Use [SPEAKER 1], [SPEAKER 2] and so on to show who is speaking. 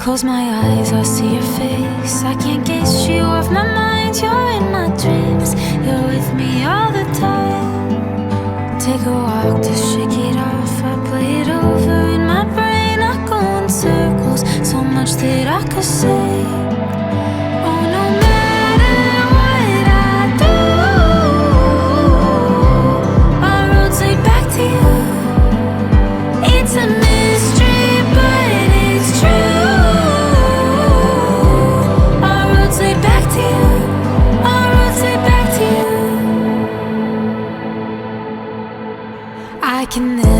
[SPEAKER 1] close my eyes, I see your face. I can't get you off my mind. You're in my dreams. You're with me all the time. Take a walk to shake it off. I play it over in my brain. I go in circles, so much that I could say. Oh, no matter what I do, our roads lead back to you. It's a mystery, but it's true. Our roads lead back to you. Our roads lead back to you. I can never